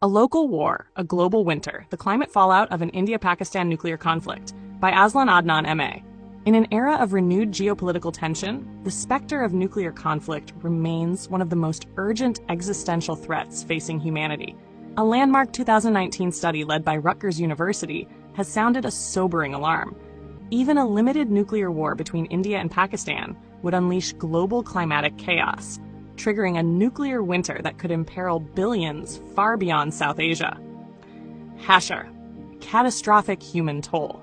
A Local War, a Global Winter, the Climate Fallout of an India-Pakistan Nuclear Conflict by Azlan Adnan, M.A. In an era of renewed geopolitical tension, the specter of nuclear conflict remains one of the most urgent existential threats facing humanity. A landmark 2019 study led by Rutgers University has sounded a sobering alarm. Even a limited nuclear war between India and Pakistan would unleash global climatic chaos, triggering a nuclear winter that could imperil billions far beyond South Asia. Scherrer, catastrophic human toll.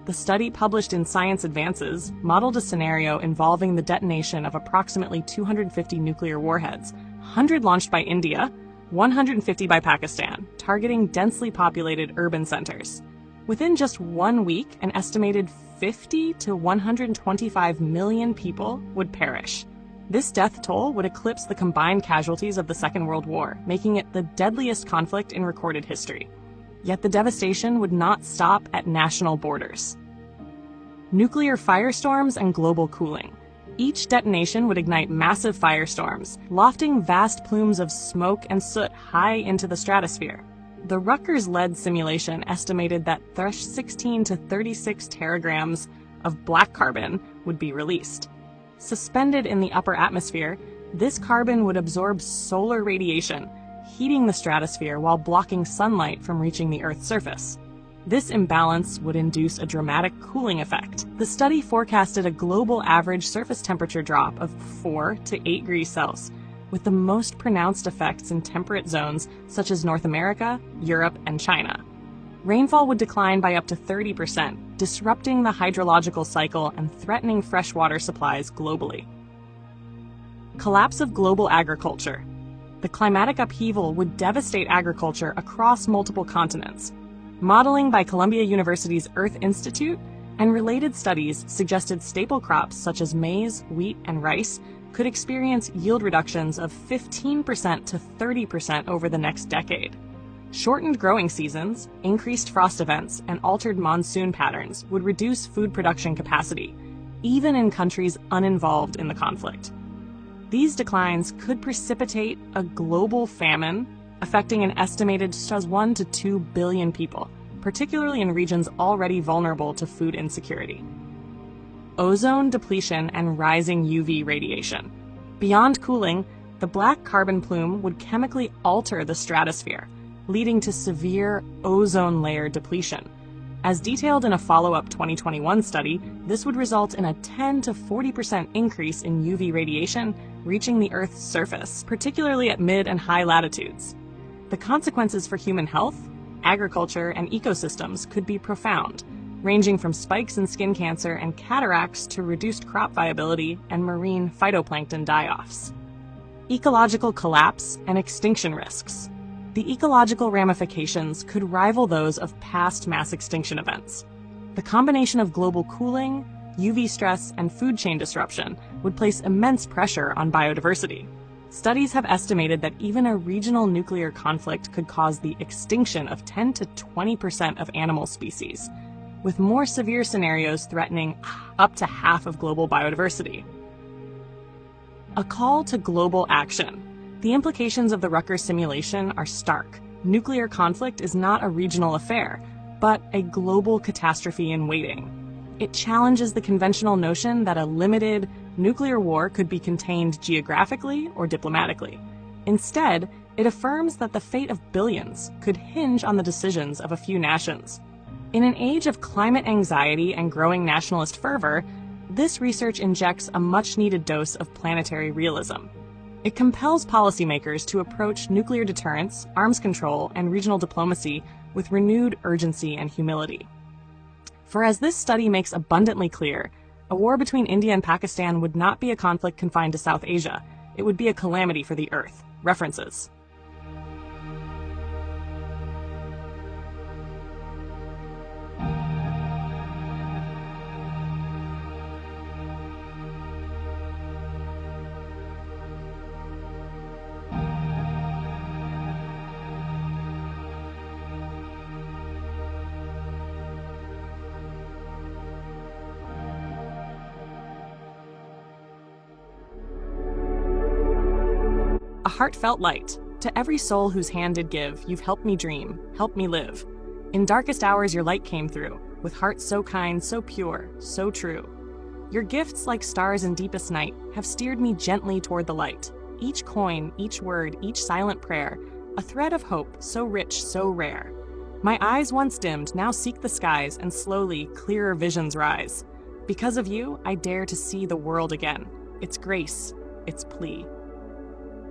The study published in Science Advances modeled a scenario involving the detonation of approximately 250 nuclear warheads, 100 launched by India, 150 by Pakistan, targeting densely populated urban centers. Within just 1 week, an estimated 50 to 125 million people would perish. This death toll would eclipse the combined casualties of the Second World War, making it the deadliest conflict in recorded history. Yet the devastation would not stop at national borders. Nuclear firestorms and global cooling. Each detonation would ignite massive firestorms, lofting vast plumes of smoke and soot high into the stratosphere. The Rutgers-led simulation estimated that 16 to 36 teragrams of black carbon would be released. Suspended in the upper atmosphere, this carbon would absorb solar radiation, heating the stratosphere while blocking sunlight from reaching the Earth's surface. This imbalance would induce a dramatic cooling effect. The study forecasted a global average surface temperature drop of 4 to 8 degrees Celsius, with the most pronounced effects in temperate zones such as North America, Europe, and China. Rainfall would decline by up to 30%, disrupting the hydrological cycle and threatening freshwater supplies globally. Collapse of global agriculture. The climatic upheaval would devastate agriculture across multiple continents. Modeling by Columbia University's Earth Institute and related studies suggested staple crops such as maize, wheat, and rice could experience yield reductions of 15% to 30% over the next decade. Shortened growing seasons, increased frost events, and altered monsoon patterns would reduce food production capacity, even in countries uninvolved in the conflict. These declines could precipitate a global famine, affecting an estimated 1 to 2 billion people, particularly in regions already vulnerable to food insecurity. Ozone depletion and rising UV radiation. Beyond cooling, the black carbon plume would chemically alter the stratosphere, leading to severe ozone layer depletion. As detailed in a follow-up 2021 study, this would result in a 10 to 40% increase in UV radiation reaching the Earth's surface, particularly at mid and high latitudes. The consequences for human health, agriculture, and ecosystems could be profound, ranging from spikes in skin cancer and cataracts to reduced crop viability and marine phytoplankton die-offs. Ecological collapse and extinction risks. The ecological ramifications could rival those of past mass extinction events. The combination of global cooling, UV stress, and food chain disruption would place immense pressure on biodiversity. Studies have estimated that even a regional nuclear conflict could cause the extinction of 10 to 20% of animal species, with more severe scenarios threatening up to half of global biodiversity. A call to global action. The implications of the Rutgers simulation are stark. Nuclear conflict is not a regional affair, but a global catastrophe in waiting. It challenges the conventional notion that a limited nuclear war could be contained geographically or diplomatically. Instead, it affirms that the fate of billions could hinge on the decisions of a few nations. In an age of climate anxiety and growing nationalist fervor, this research injects a much-needed dose of planetary realism. It compels policymakers to approach nuclear deterrence, arms control, and regional diplomacy with renewed urgency and humility. For as this study makes abundantly clear, a war between India and Pakistan would not be a conflict confined to South Asia. It would be a calamity for the Earth. References. A Heartfelt Light To every soul whose hand did give, you've helped me dream, helped me live. In darkest hours your light came through, with hearts so kind, so pure, so true. Your gifts, like stars in deepest night, have steered me gently toward the light. Each coin, each word, each silent prayer, a thread of hope, so rich, so rare. My eyes once dimmed now seek the skies, and slowly, clearer visions rise. Because of you, I dare to see the world again. Its grace, its plea.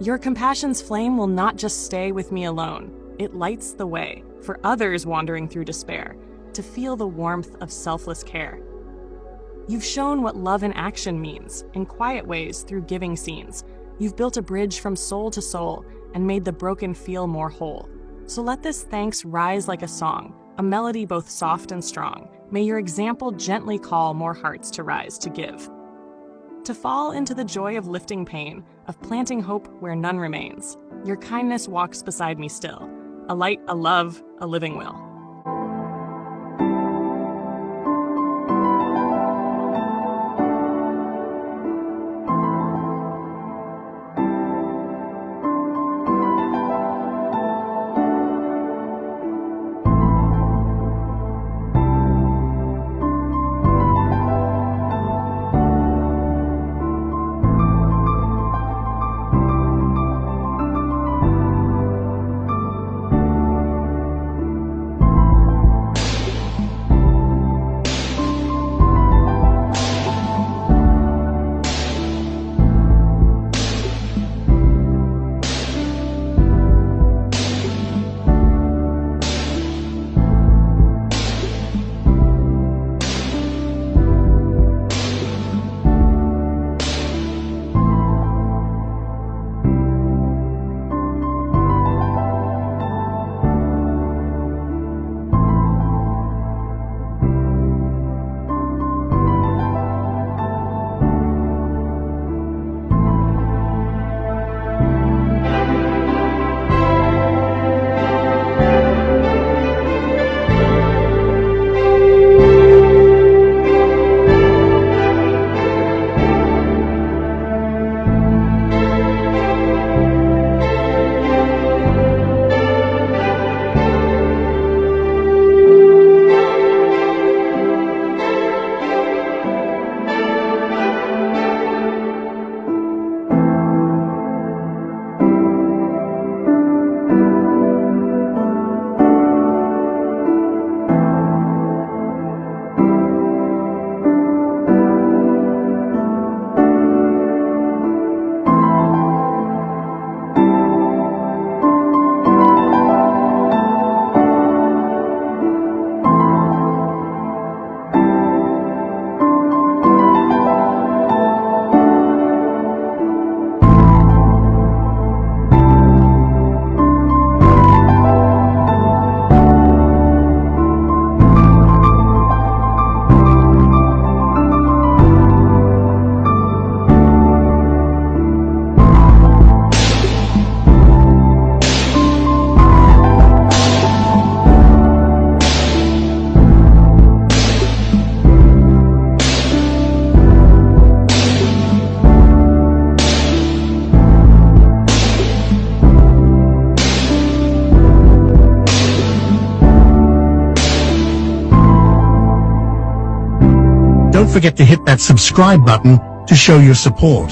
Your compassion's flame will not just stay with me alone. It lights the way for others wandering through despair to feel the warmth of selfless care. You've shown what love in action means, in quiet ways through giving scenes. You've built a bridge from soul to soul and made the broken feel more whole. So let this thanks rise like a song, a melody both soft and strong. May your example gently call more hearts to rise to give. To fall into the joy of lifting pain, of planting hope where none remains. Your kindness walks beside me still, a light, a love, a living will. Don't forget to hit that subscribe button to show your support.